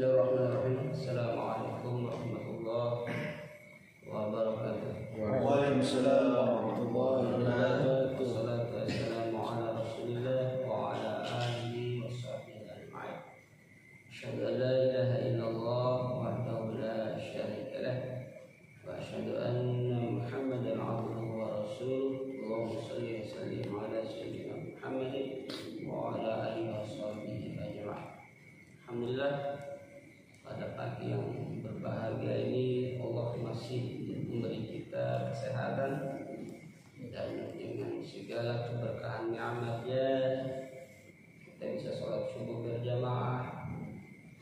Bismillahirrahmanirrahim. Assalamualaikum warahmatullahi wabarakatuh. Waalaikumsalam warahmatullahi wabarakatuh. Wassalatu wassalamu ala Rasulillah wa ala alihi washabbihi ajma'in. Asyhadu an la ilaha illallah wahdahu la syarika lah wa asyhadu anna Muhammadan abduhu wa rasuluh. Allahumma shalli wa sallim ala sayyidina Muhammadin wa ala alihi washabbihi ajma'in. Alhamdulillah, pada pagi yang berbahagia ini Allah masih memberi kita kesehatan dan dengan segala keberkahan nikmatnya kita bisa sholat subuh berjamaah,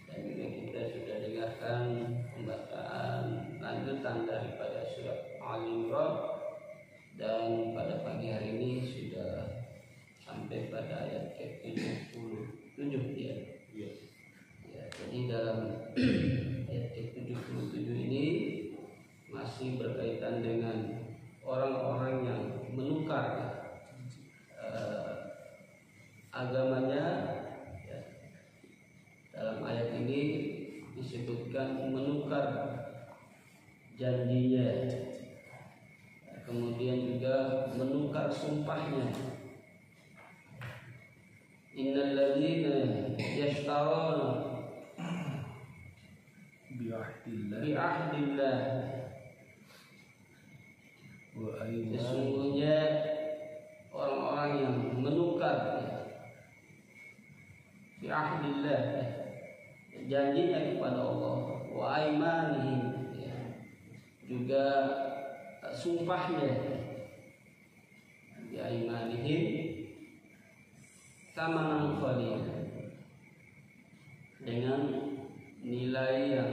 dan juga kita sudah dengarkan pembacaan lanjutan daripada surat Al-Imran, dan pada pagi hari ini sudah sampai pada ayat ke-77 ya. Jadi dalam ayat ke-77 ini masih berkaitan dengan orang-orang yang menukar agamanya ya. Dalam ayat ini disebutkan menukar janjinya, kemudian juga menukar sumpahnya. Innal ladzina yashtaruna bi'ahdillah sesungguhnya orang-orang yang menukar bi'ahdillah janjinya kepada Allah, wa aimanihim juga sumpahnya, bi aimanihim samanan qalil, dengan nilai yang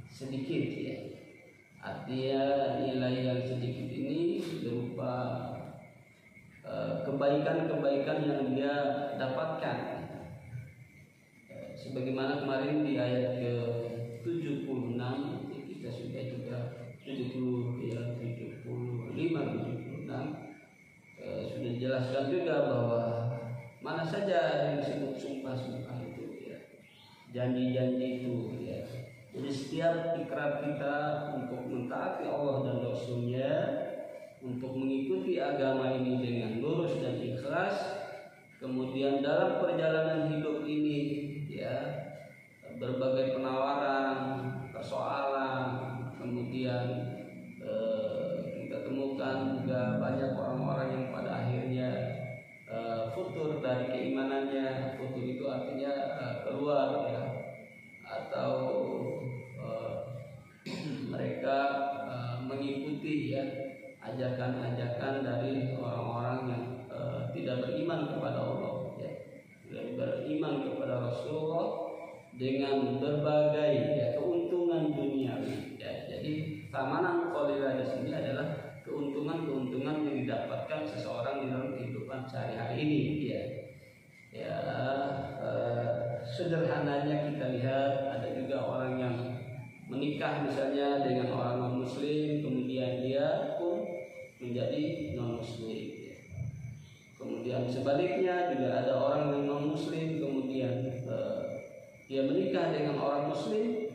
sedikit ya. Artinya nilai yang sedikit ini berupa kebaikan-kebaikan yang dia dapatkan. Sebagaimana kemarin di ayat ke-76 kita sudah juga 76 sudah dijelaskan juga bahwa mana saja yang disebut sumpah-sumpah itu ya, janji-janji itu ya. Jadi setiap ikrar kita untuk mentaati Allah dan Rasulnya, untuk mengikuti agama ini dengan lurus dan ikhlas, kemudian dalam perjalanan hidup ini ya, berbagai penawaran, persoalan, kemudian kita temukan juga banyak orang-orang yang pada akhirnya futur dari keimanannya. Futur itu artinya keluar ya, atau mereka mengikuti ya ajakan-ajakan dari orang-orang yang tidak beriman kepada Allah ya, tidak beriman kepada Rasulullah, dengan berbagai ya, keuntungan duniawi ya. Jadi samanan qalilah di sini adalah keuntungan-keuntungan yang didapatkan seseorang di dalam kehidupan sehari-hari ini ya. Sederhananya kita lihat ada juga orang yang menikah misalnya dengan orang non muslim, kemudian dia pun menjadi non muslim ya. Kemudian sebaliknya juga ada orang yang non muslim, kemudian dia menikah dengan orang muslim,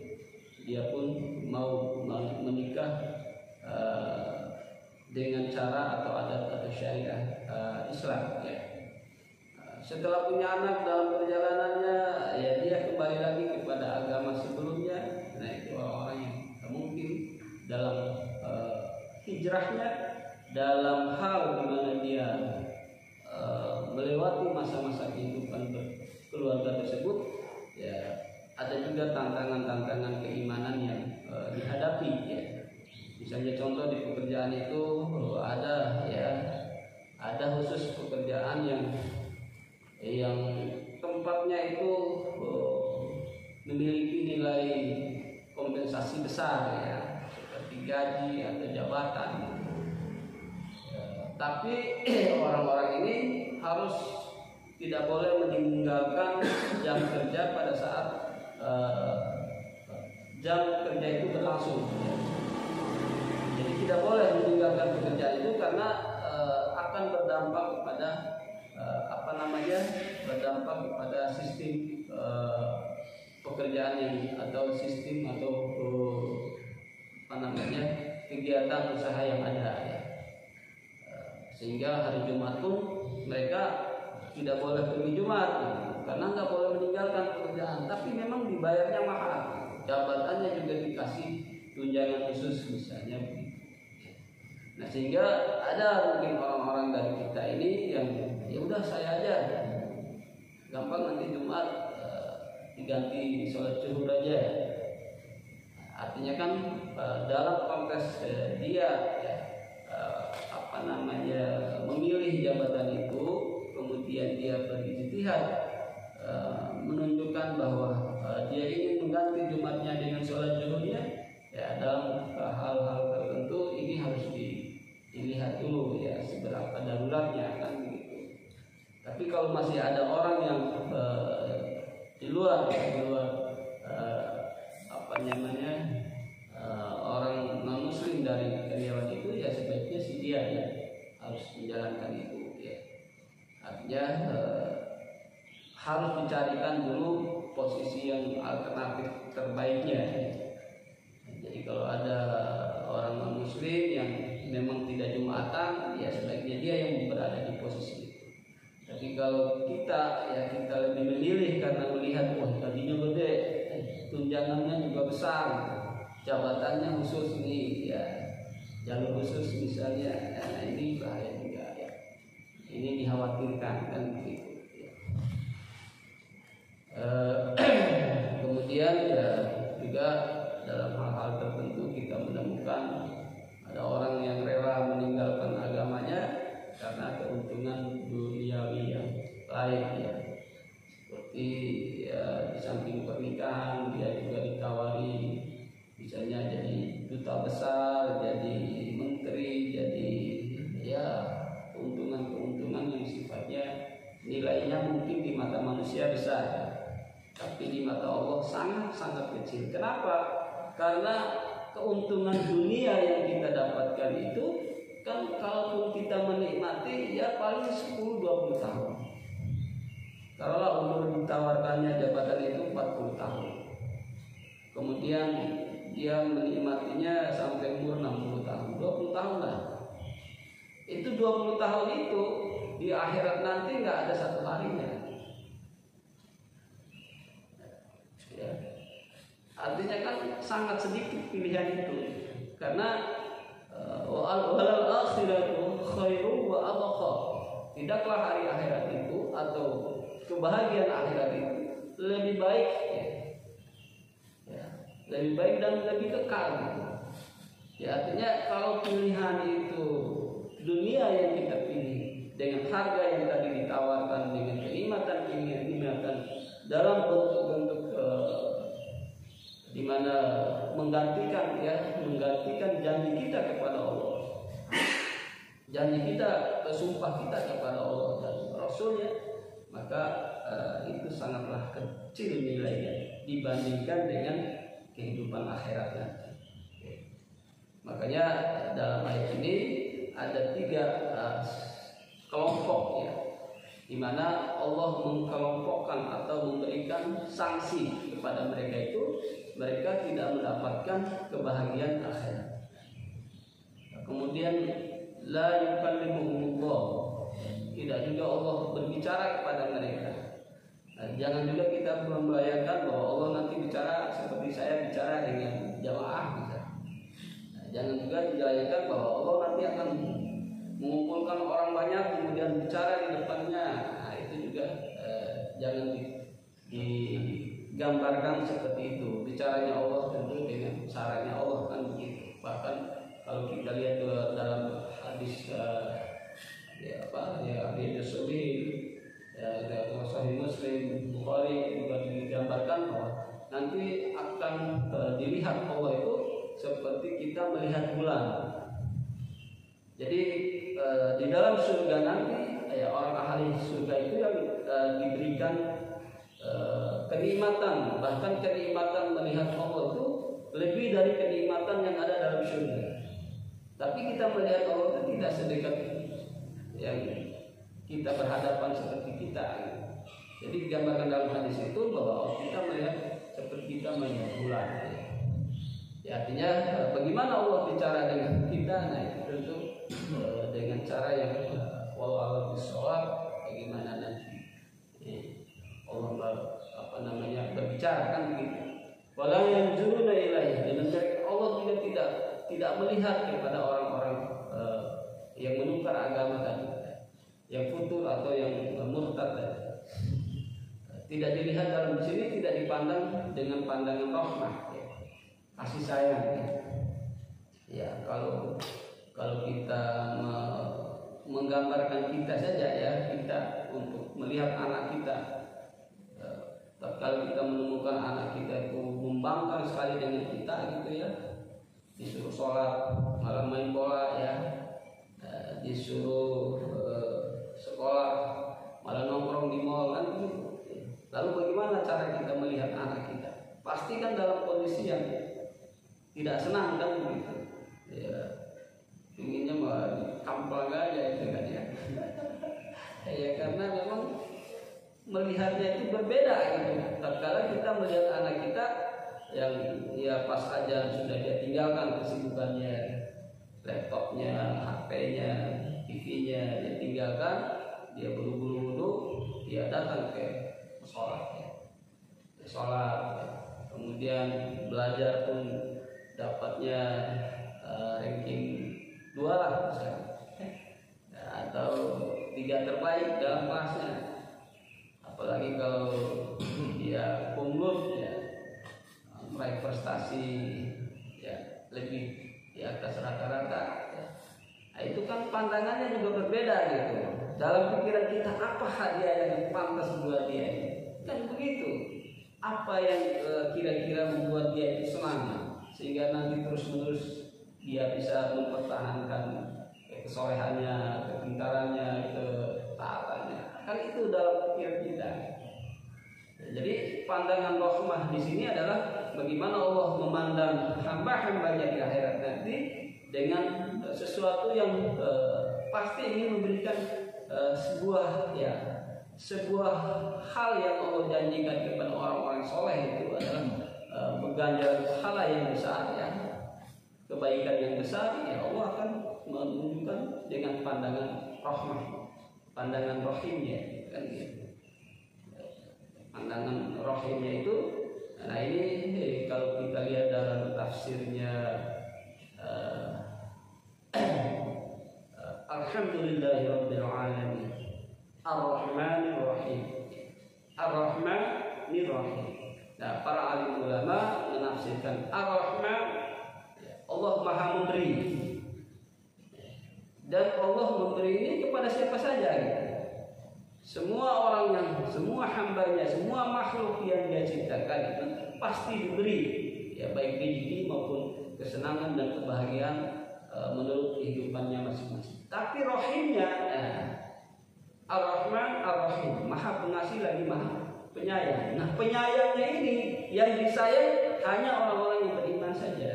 dia pun mau menikah dengan cara atau adat atau syariah Islam ya. Setelah punya anak dalam perjalanannya ya, dia kembali lagi kepada agama sebelumnya. Nah itu orang-orang yang mungkin dalam hijrahnya, dalam hal di mana dia melewati masa-masa kehidupan keluarga tersebut ya, ada juga tantangan-tantangan keimanan yang dihadapi ya. Misalnya contoh di pekerjaan itu ada ya, ada khusus pekerjaan yang tempatnya itu memiliki nilai kompensasi besar ya, seperti gaji atau jabatan ya. Tapi orang-orang ini harus tidak boleh meninggalkan jam kerja pada saat jam kerja itu berlangsung ya. Jadi tidak boleh meninggalkan pekerjaan itu karena akan berdampak kepada berdampak kepada sistem pekerjaan yang atau sistem atau kegiatan usaha yang ada ya. Sehingga hari Jumat pun mereka tidak boleh pergi Jumat karena nggak boleh meninggalkan pekerjaan, tapi memang dibayarnya mahal, jabatannya juga dikasih tunjangan khusus misalnya. Nah sehingga ada mungkin orang-orang dari kita ini yang ya udah saya aja gampang nanti Jumat diganti sholat zuhur aja. Artinya kan dalam konteks dia ya, memilih jabatan itu, kemudian dia berijtihad menunjukkan bahwa dia ingin mengganti Jumatnya dengan sholat zuhurnya. Ya dalam hal-hal tertentu ini harus dilihat dulu ya seberapa daruratnya kan begitu. Tapi kalau masih ada orang yang di luar orang non muslim dari karyawan itu ya sebaiknya si dia ya harus menjalankan itu ya. Artinya harus dicarikan dulu posisi yang alternatif terbaiknya ya. Jadi kalau ada orang non muslim yang memang tidak Jumatan ya sebaiknya dia yang berada di posisi itu. Tapi kalau kita lebih memilih karena melihat wah gajinya gede, tunjangannya juga besar, jabatannya khusus nih ya, jalur khusus misalnya, nah ini bahaya juga ya. Ini dikhawatirkan kan begitu. Ya. Kemudian ya juga dalam hal-hal tertentu kita menemukan ada orang yang rela meninggalkan agamanya karena keuntungan duniawi yang lain ya. Seperti ya, di samping pernikahan dia juga ditawari misalnya jadi duta besar, jadi menteri, jadi ya keuntungan yang sifatnya nilainya mungkin di mata manusia besar, tapi di mata Allah sangat kecil. Kenapa? Karena keuntungan dunia yang kita dapatkan itu kan kalaupun kita menikmati ya paling 10-20 tahun. Kalau umur ditawarkannya jabatan itu 40 tahun. Kemudian dia menikmatinya sampai umur 60 tahun, 20 tahun lah. Itu 20 tahun itu di akhirat nanti nggak ada satu harinya. Ya. Artinya kan sangat sedikit pilihan itu. Karena walal akhiratu khairu wa abqa. Tidaklah hari akhirat itu atau kebahagiaan akhirat itu lebih baik ya, lebih baik dan lebih kekal gitu. Ya artinya kalau pilihan itu dunia yang kita pilih dengan harga yang tadi ditawarkan dengan kenikmatan dalam bentuk di mana menggantikan janji kita kepada Allah, janji kita, sumpah kita kepada Allah dan Rasulnya, maka itu sangatlah kecil nilainya dibandingkan dengan kehidupan akhirat nanti. Makanya dalam ayat ini ada 3 kelompok ya, di mana Allah mengkelompokkan atau memberikan sanksi kepada mereka itu. Mereka tidak mendapatkan kebahagiaan akhirat. Kemudian la yukallimuhumullah, tidak juga Allah berbicara kepada mereka. Nah, jangan juga kita membayangkan bahwa Allah nanti bicara seperti saya bicara dengan jamaah misalnya. Nah, jangan juga dibayangkan bahwa Allah nanti akan mengumpulkan orang banyak kemudian bicara di depannya. Nah, itu juga jangan digambarkan seperti itu. Bicaranya Allah tentu dengan caranya Allah kan begitu. Bahkan kalau kita lihat dalam hadis hadis Sahih Muslim, Bukhari juga digambarkan bahwa nanti akan dilihat Allah itu seperti kita melihat bulan. Jadi di dalam surga nanti orang ahli surga itu yang diberikan kenikmatan, bahkan kenikmatan melihat Allah itu lebih dari kenikmatan yang ada dalam surga. Tapi kita melihat Allah itu tidak sedekat yang kita berhadapan seperti kita. Jadi digambarkan dalam hadis itu bahwa kita melihat kita melihat bulan. Ya, artinya bagaimana Allah bicara dengan kita? Nah, itu tentu dengan cara yang wallahu bisawab. Bagaimana nanti Allah berbicara kan begitu. Wala yanzuruna ilaihi, dan Allah juga tidak melihat kepada orang-orang yang menukar agama tadi, yang futur atau yang murtad tadi. Tidak dilihat dalam sini, tidak dipandang dengan pandangan rahmah, ya, kasih sayang. Ya, kalau kita menggambarkan kita saja, ya, kita untuk melihat anak kita. Kalau kita menemukan anak kita itu membangkang sekali dengan kita gitu ya, disuruh sholat malah main bola ya, disuruh sekolah malah nongkrong di mall kan gitu. Lalu bagaimana cara kita melihat anak kita? Pasti kan dalam kondisi yang tidak senang kan begitu. Ya, inginnya mah kamplang aja itu kan ya. Ya karena memang melihatnya itu berbeda gitu. Tatkala kita melihat anak kita yang ya pas aja sudah dia tinggalkan kesibukannya, laptopnya, HP-nya, TV-nya dia tinggalkan, dia buru-buru wudu, dia datang ke sholat, kemudian belajar pun dapatnya ranking 2 lah misalnya, atau 3 terbaik dalam kelasnya. Apalagi kalau dia unggul ya, meraih prestasi ya lebih di atas rata-rata ya. Nah, itu kan pandangannya juga berbeda gitu. Dalam pikiran kita apa hadiah yang pantas buat dia kan begitu. Apa yang kira-kira membuat dia itu senang sehingga nanti terus-menerus dia bisa mempertahankan kesolehannya, kepintarannya, ketaatannya. Kan itu dalam pikiran kita. Jadi pandangan rahmah di sini adalah bagaimana Allah memandang hamba-hambanya di akhirat nanti dengan sesuatu yang pasti ingin memberikan sebuah hal yang Allah janjikan kepada orang-orang soleh. Itu adalah berganjar pahala yang besar ya, kebaikan yang besar ya. Allah akan menunjukkan dengan pandangan rahmah, pandangan rahimnya kan gitu. Pandangan rahimnya itu, nah ini kalau kita lihat dalam tafsirnya Alhamdulillahirabbil alamin Ar-Rahmanir Rahim, Ar-Rahmanir Rahim. Nah, para alim ulama menafsirkan Ar-Rahman, Allah Maha Memberi, dan Allah memberi ini kepada siapa saja gitu. Semua hambanya, semua makhluk yang dia ciptakan itu pasti diberi ya, baik rezeki maupun kesenangan dan kebahagiaan menurut kehidupannya masing-masing. Tapi rohimnya Ar-Rahman Ar-Rahim, Maha Pengasih lagi Maha Penyayang. Nah, penyayangnya ini yang disayang hanya orang-orang yang beriman saja.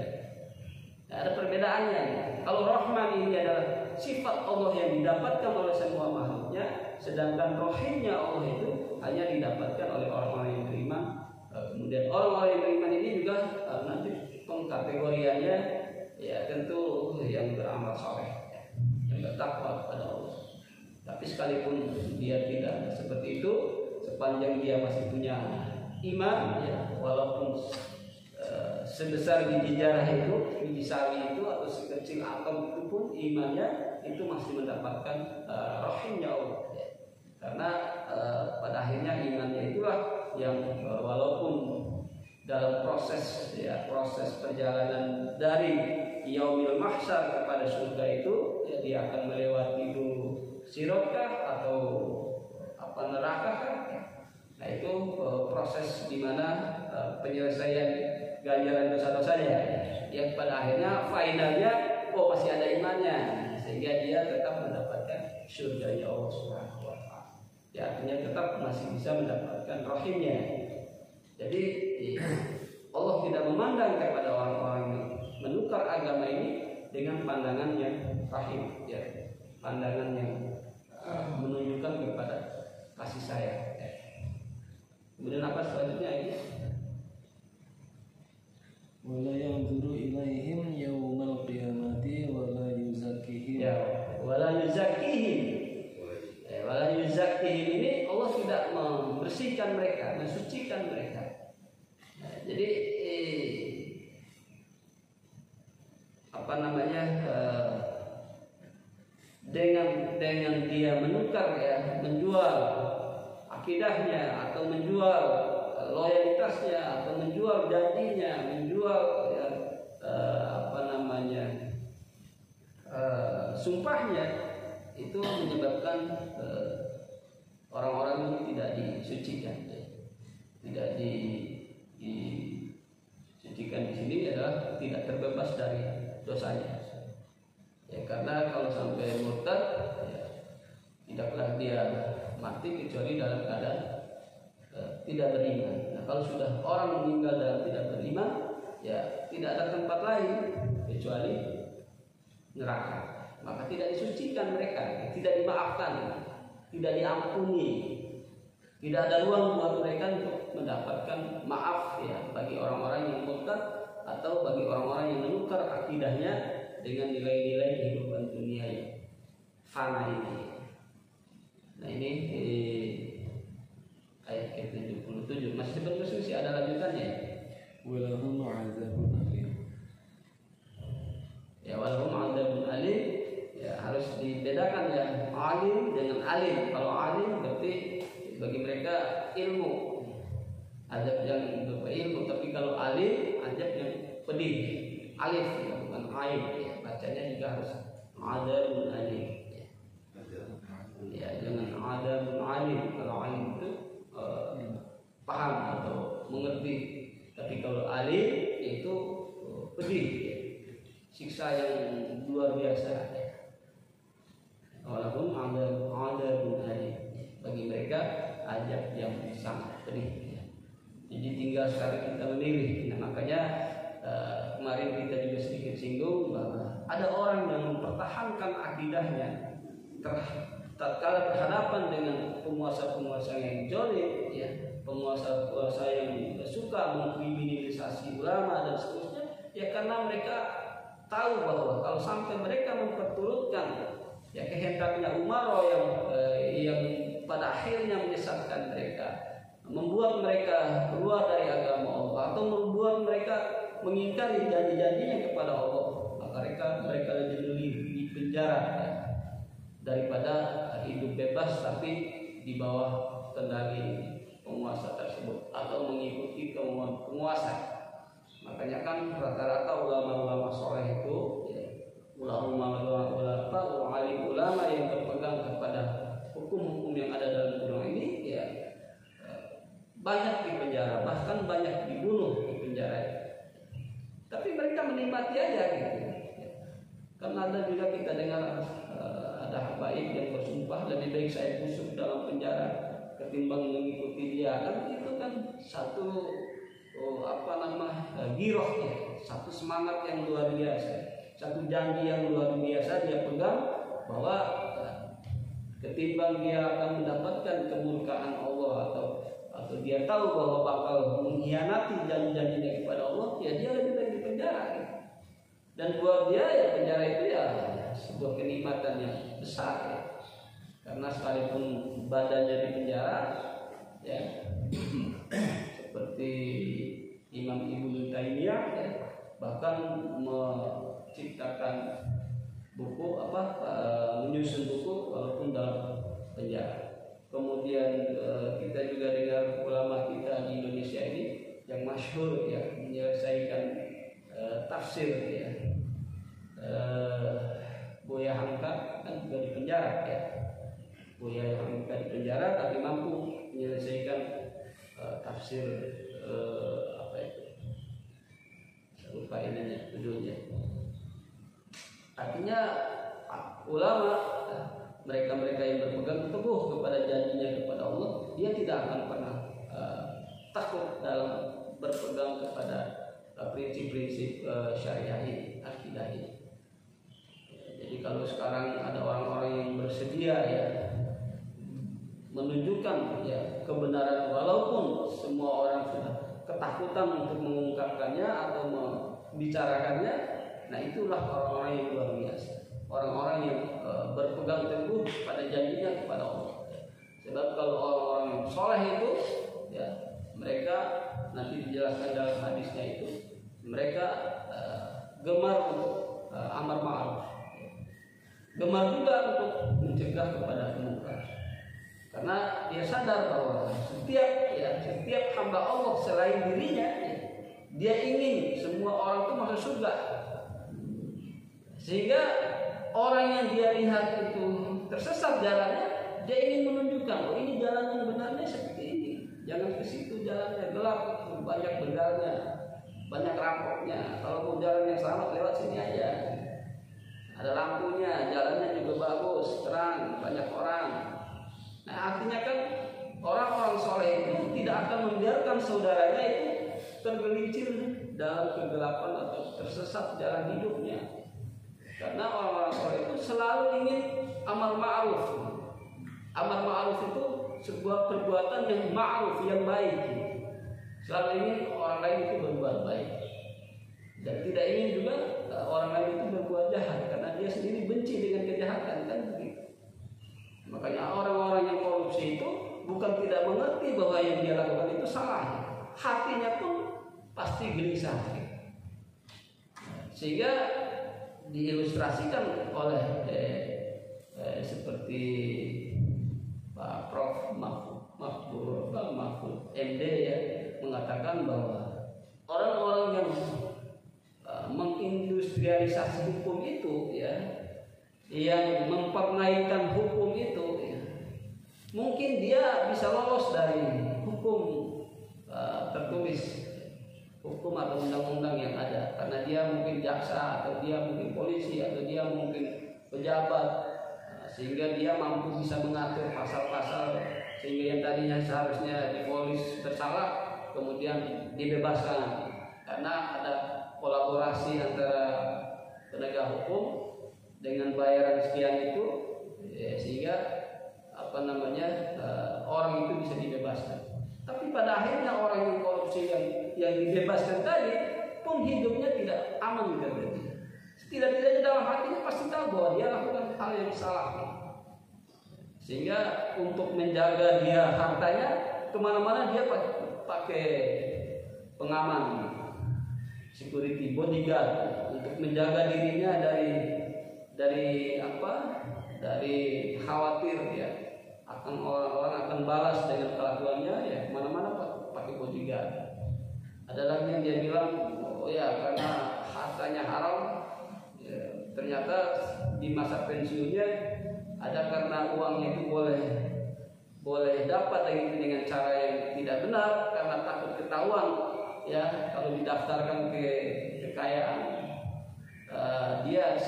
Nah, ada perbedaannya. Kalau Rahman ini adalah sifat Allah yang didapatkan oleh semua makhluknya, sedangkan rohimnya Allah itu hanya didapatkan oleh orang-orang yang beriman. Kemudian orang-orang yang beriman ini juga nanti pengkategoriannya ya tentu yang beramal saleh, yang bertakwa kepada Allah. Tapi sekalipun dia tidak seperti itu, sepanjang dia masih punya iman ya, walaupun sebesar biji jarah itu, biji sawi itu, atau sekecil atom itu pun imannya itu masih mendapatkan rahimnya Allah ya. Karena pada akhirnya imannya itulah yang walaupun dalam proses perjalanan dari yaumil mahsyar kepada surga itu ya, dia akan melewati dulu sirotkah atau neraka kan? Nah itu proses di mana penyelesaian ganjaran dosa-dosanya yang pada akhirnya finalnya masih ada imannya sehingga dia tetap mendapatkan surga ya Allah Subhanahu wa taala. Ya artinya tetap masih bisa mendapatkan rahimnya. Jadi Allah tidak memandang kepada orang-orang yang menukar agama ini dengan pandangan yang rahim ya, pandangan yang menunjukkan kepada kasih sayang. Kemudian apa selanjutnya ini? Wala yanzuru ilaihim yaumal qiyamati wala yuzakkihim. Ya, wala yuzakkihim. Wala yuzakkihim ini Allah tidak membersihkan mereka, mensucikan mereka. Jadi dengan dia menukar ya, menjual akidahnya atau menjual loyalitasnya atau menjual janjinya, menjual ya, sumpahnya, itu menyebabkan orang-orang ini tidak disucikan, ya. Tidak disucikan di sini adalah tidak terbebas dari dosanya. Ya, karena kalau sampai murtad, ya, tidaklah dia mati kecuali dalam keadaan tidak beriman. Nah, kalau sudah orang meninggal dalam tidak beriman, ya tidak ada tempat lain kecuali neraka. Maka tidak disucikan mereka, tidak dimaafkan, tidak diampuni, tidak ada ruang buat mereka untuk mendapatkan maaf ya bagi orang-orang yang murtad atau bagi orang-orang yang menukar akidahnya dengan nilai-nilai kehidupan dunia yang fana ini. Nah ini ayat ke-77 masih berdiskusi, ada lanjutannya. Walahum 'adzabun alim. Ya, walahum 'adzabun alim, ya harus dibedakan ya alim dengan alim. Kalau alim berarti bagi mereka ilmu, azab yang berupa ilmu. Tapi kalau alim, azab yang pedih, alif ya, bukan ain ya. Bacanya juga harus adzabun alim. Ya, jangan adzabun alim. Kalau alim itu paham atau mengerti. Tapi kalau alim itu pedih ya. Siksa yang luar biasa. Walaupun adzabun alim, bagi mereka azab yang sangat pedih. Jadi tinggal sekarang kita memilih. Nah, makanya kemarin kita juga sedikit singgung bahwa ada orang yang mempertahankan akidahnya tatkala berhadapan dengan penguasa-penguasa yang zalim, ya, penguasa-penguasa yang suka mengkriminalisasi ulama dan seterusnya, ya karena mereka tahu bahwa kalau sampai mereka memperturutkan ya kehendaknya Umaro yang pada akhirnya menyesatkan mereka, membuat mereka keluar dari agama Allah atau membuat mereka mengingkari janji-janjinya kepada Allah, maka mereka lebih di penjara ya, daripada hidup bebas tapi di bawah kendali penguasa tersebut atau mengikuti kemauan penguasa. Makanya kan rata-rata ulama-ulama soleh itu ya, ulama yang berpegang kepada hukum-hukum yang ada dalam Quran ini ya banyak di penjara, bahkan banyak dibunuh di penjara. Tapi mereka menikmati aja gitu. Karena ada juga kita dengar ada habaib yang bersumpah lebih baik saya busuk dalam penjara ketimbang mengikuti dia. Kan itu kan satu giroh ya, satu semangat yang luar biasa, satu janji yang luar biasa dia pegang bahwa ketimbang dia akan mendapatkan kemurkaan Allah atau dia tahu bahwa bakal mengkhianati janji-janjinya kepada Allah, ya dia lebih baik di penjara. Gitu. Dan buat dia ya penjara itu ya sebuah kenikmatan yang besar ya. Karena sekalipun badannya di penjara ya seperti Imam Ibnu Taimiyah ya, bahkan menciptakan buku menyusun buku walaupun dalam penjara. Kemudian kita juga dengar ulama kita di Indonesia ini yang masyhur ya menyelesaikan tafsir ya, Buya Hamka kan juga di penjara ya. Buya Hamka di penjara tapi mampu menyelesaikan tafsir lupa ininya judulnya. Artinya ulama mereka yang berpegang teguh kepada janjinya kepada Allah, dia tidak akan pernah takut dalam berpegang kepada prinsip-prinsip syariah ini, akidah ini. Jadi kalau sekarang ada orang-orang yang bersedia ya menunjukkan ya kebenaran walaupun semua orang sudah ketakutan untuk mengungkapkannya atau membicarakannya. Nah itulah orang-orang yang luar biasa, orang-orang yang berpegang teguh pada janjinya kepada Allah. Sebab kalau orang-orang yang soleh itu, ya mereka nanti dijelaskan dalam hadisnya itu, mereka gemar untuk amar ma'ruf, gemar juga untuk mencegah kepada munkar, karena dia sadar bahwa setiap hamba Allah selain dirinya, dia ingin semua orang itu masuk surga. Sehingga orang yang dia lihat itu tersesat jalannya, dia ingin menunjukkan, oh ini jalan yang benarnya seperti ini, jangan ke situ, jalannya gelap, banyak begalnya, banyak rampoknya. Kalau mau jalan yang selamat lewat sini aja, ada lampunya, jalannya juga bagus, terang, banyak orang. Nah artinya kan orang-orang soleh itu tidak akan membiarkan saudaranya itu tergelincir dalam kegelapan atau tersesat jalan hidupnya. Karena orang-orang soleh itu selalu ingin amar ma'ruf. Amar ma'ruf itu sebuah perbuatan yang ma'ruf, yang baik. Selalu ingin orang lain itu berbuat baik, dan tidak ingin juga orang lain itu berbuat jahat, karena dia sendiri benci dengan kejahatan, kan begitu. Makanya orang-orang yang korupsi itu bukan tidak mengerti bahwa yang dia lakukan itu salah, hatinya pun pasti gelisah. Sehingga diilustrasikan oleh seperti Pak Prof. Mahfud MD ya, mengatakan bahwa orang-orang yang mengindustrialisasi hukum itu ya, yang mempernaikkan hukum itu ya, mungkin dia bisa lolos dari hukum tertulis, hukum atau undang-undang yang ada, karena dia mungkin jaksa, atau dia mungkin polisi, atau dia mungkin pejabat, sehingga dia mampu bisa mengatur pasal-pasal, sehingga yang tadinya seharusnya divonis bersalah kemudian dibebaskan, karena ada kolaborasi antara penegak hukum dengan bayaran sekian itu, ya, sehingga orang itu bisa dibebaskan. Tapi pada akhirnya orang yang korupsi yang dibebaskan tadi pun hidupnya tidak aman gitu. Tidak-tidaknya dalam hatinya pasti tahu bahwa dia lakukan hal yang salah. Sehingga untuk menjaga dia hartanya, kemana-mana dia pakai pengaman, security bodyguard, untuk menjaga dirinya dari khawatir ya akan orang-orang akan balas dengan kelakuannya, ya kemana-mana pakai bodyguard. Ada lagi yang dia bilang, oh ya karena hartanya haram, ya, ternyata di masa pensiunnya ada karena uangnya itu boleh dapat dengan cara yang tidak benar, karena takut ketahuan ya kalau didaftarkan ke kekayaan, dia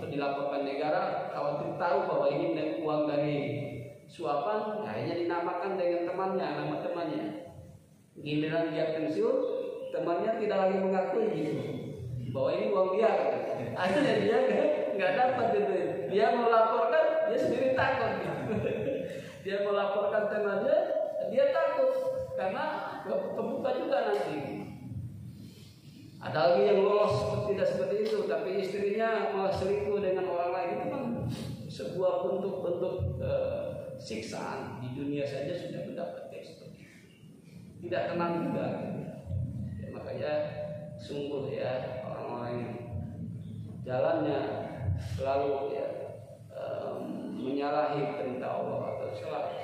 dilaporkan negara, khawatir tahu bahwa ini uang dari suapan, akhirnya dinamakan dengan nama temannya. Giliran dia pensiun, temannya tidak lagi mengakui gitu bahwa ini uang dia. Akhirnya dia nggak dapat gitu. Dia mau laporkan, dia sendiri takut gitu. Dia mau laporkan temannya, dia takut karena kebuka juga nanti. Ada lagi yang lolos tidak seperti itu, tapi istrinya malah selingkuh dengan orang lain. Itu kan sebuah bentuk siksaan. Di dunia saja sudah mendapatkan seperti itu. Tidak tenang juga. Ya, makanya sungguh ya orang-orang yang jalannya selalu ya, menyalahi perintah Allah atau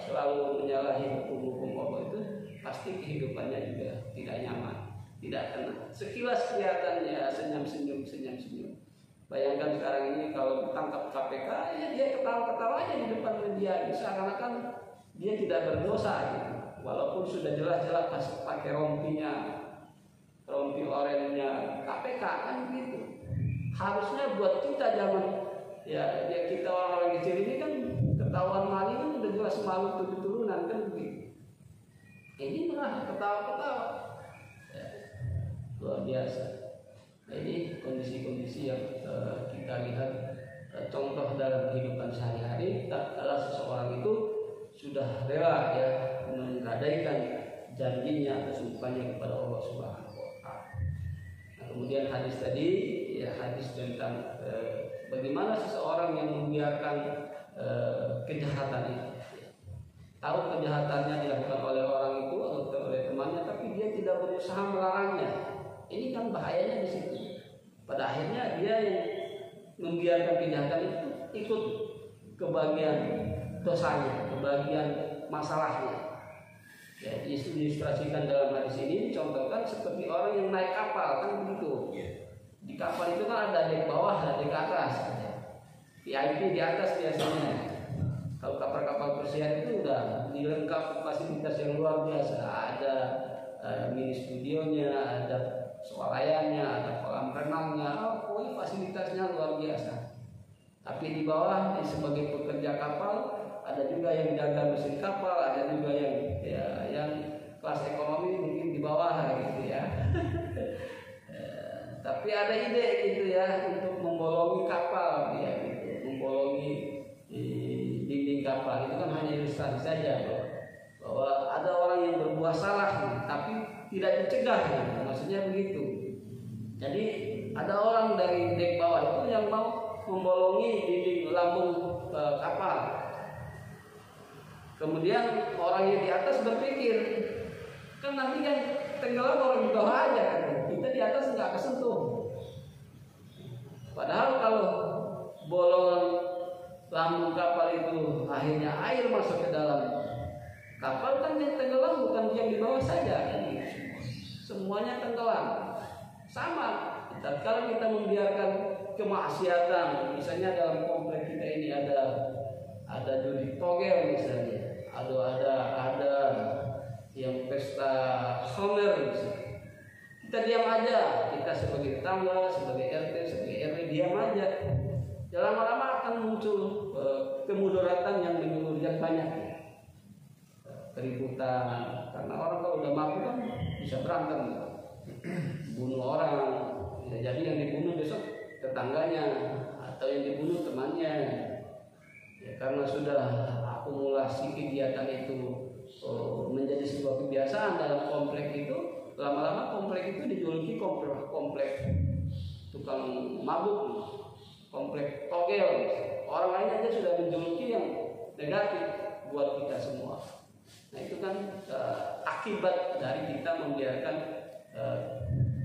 selalu menyalahi hukum-hukum Allah, itu pasti kehidupannya juga tidak nyaman, tidak tenang. Sekilas kelihatannya senyum-senyum. Bayangkan sekarang ini kalau ditangkap KPK, ya dia ketawa-ketawa aja di depan media, seakan-akan dia tidak berdosa gitu. Walaupun sudah jelas-jelas pakai rompi orennya KPK kan gitu. Harusnya buat kita zaman ya kita orang-orang kecil ini kan ketahuan maling kan udah jelas malu turunan kan begitu. Ini malah ketawa-ketawa. Ya, luar biasa. Nah, ini kondisi-kondisi yang kita lihat contoh dalam kehidupan sehari-hari. Adalah seseorang itu sudah rela ya menggadaikan janjinya atau sumpahnya kepada Allah Subhanahu wa taala. Nah, kemudian hadis tadi ya hadis tentang bagaimana seseorang yang membiarkan kejahatan itu. Tahu kejahatannya dilakukan oleh orang itu atau oleh temannya, tapi dia tidak berusaha melarangnya. Ini kan bahayanya di situ. Pada akhirnya dia yang membiarkan kejahatan itu ikut kebagian dosanya, kebagian masalahnya. Ya, diilustrasikan dalam hadis ini dicontohkan seperti orang yang naik kapal kan begitu. Di kapal itu kan ada dek bawah, ada dek atas. VIP di atas biasanya. Kalau kapal-kapal persiapan itu udah dilengkapi fasilitas yang luar biasa. Ada mini studionya, ada swalayannya, ada kolam renangnya, pokoknya fasilitasnya luar biasa. Tapi di bawah sebagai pekerja kapal ada juga yang jaga mesin kapal, ada juga yang yang kelas ekonomi mungkin di bawah gitu ya. Tapi ada ide gitu ya untuk membolongi kapal ya gitu, membolongi dinding kapal. Itu kan hanya ilustrasi saja bahwa ada orang yang berbuat salah tapi tidak dicegah gitu. Maksudnya begitu. Jadi ada orang dari dek bawah itu yang mau membolongi dinding lambung kapal. Kemudian orang yang di atas berpikir, kan nanti yang tenggelam orang di bawah aja kan. Kita di atas nggak kesentuh. Padahal kalau bolongan lambung kapal itu akhirnya air masuk ke dalam kapal, kan yang tenggelam bukan yang di bawah saja kan. Semuanya tenggelam. Sama. Kalau kita membiarkan kemaksiatan, misalnya dalam komplek kita ini ada judi togel misalnya, ada yang pesta khamr misalnya. Kita diam aja, kita sebagai tetangga, sebagai RT, sebagai RW diam aja. Ya lama-lama akan muncul kemudaratan yang menyeluruh yang banyak, keributan. Karena orang kalau udah mabuk kan bisa berantem, bunuh orang. Ya, jadi yang dibunuh besok tetangganya atau yang dibunuh temannya. Ya, karena sudah akumulasi kegiatan itu menjadi sebuah kebiasaan dalam komplek itu, lama-lama komplek itu dijuluki komplek tukang mabuk, komplek togel. Orang lain aja sudah menjuluki yang negatif buat kita semua. Nah itu kan akibat dari kita membiarkan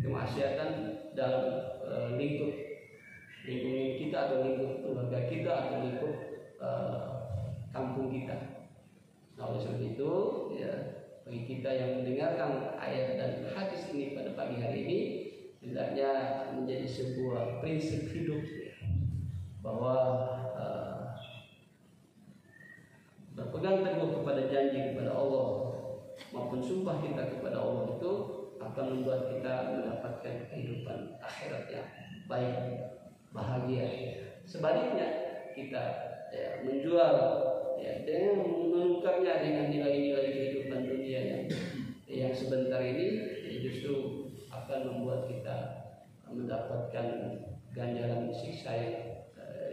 kemaksiatan dalam lingkup kita atau lingkup keluarga kita atau lingkup kampung kita. Nah oleh sebab itu ya, bagi kita yang mendengarkan ayat dan hadis ini pada pagi hari ini, hendaknya menjadi sebuah prinsip hidup bahwa berpegang teguh kepada janji kepada Allah maupun sumpah kita kepada Allah itu akan membuat kita mendapatkan kehidupan akhirat yang baik, bahagia. Sebaliknya kita menjual dengan menukarnya dengan nilai-nilai kehidupan dunia yang sebentar ini, justru akan membuat kita mendapatkan ganjaran siksa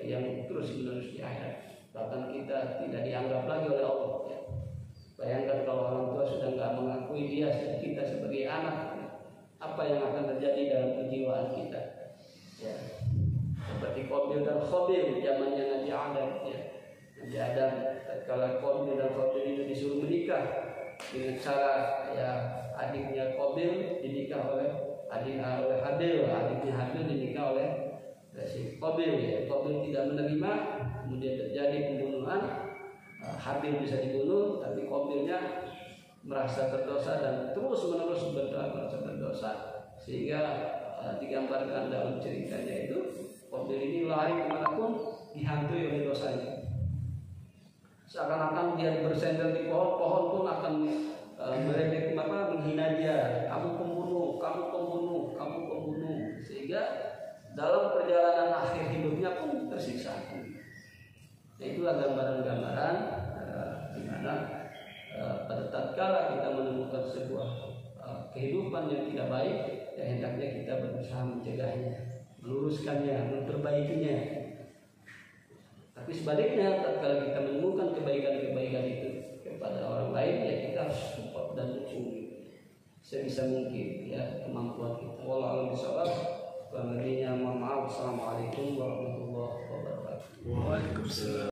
yang terus menerus di akhirat. Bahkan kita tidak dianggap lagi oleh Allah. Bayangkan kalau orang tua sudah nggak mengakui kita sebagai anak, apa yang akan terjadi dalam kejiwaan kita? Ya. Seperti Qabil dan Khabil zamannya Nabi Adam. Ya. Nabi Adam, kalau Qabil dan Khabil itu disuruh menikah dengan cara adiknya Qabil dinikah oleh Habil, adiknya Habil dinikah oleh si Qabil. Ya. Qabil tidak menerima, kemudian terjadi pembunuhan. Habil bisa dibunuh, tapi Qabilnya merasa berdosa dan terus menerus merasa berdosa, sehingga digambarkan dalam ceritanya itu Qabil ini lari kemanapun dihantui oleh dosanya. Seakan-akan dia bersandar di pohon pun akan meledek menghina dia. Kamu pembunuh, kamu pembunuh, kamu pembunuh. Sehingga dalam perjalanan akhir hidupnya pun tersiksa. Nah, itulah gambaran-gambaran di mana pada tatkala kita menemukan sebuah kehidupan yang tidak baik, ya hendaknya kita berusaha mencegahnya, meluruskannya, memperbaikinya. Tapi sebaliknya, tatkala kita menemukan kebaikan-kebaikan itu kepada orang lain, ya kita harus support dan dukung. sebisa mungkin ya kemampuan kita. Wallahu a'lam bishawab. Kurang lebihnya mohon maaf. Assalamualaikum warahmatullahi wabarakatuh. Waalaikumsalam.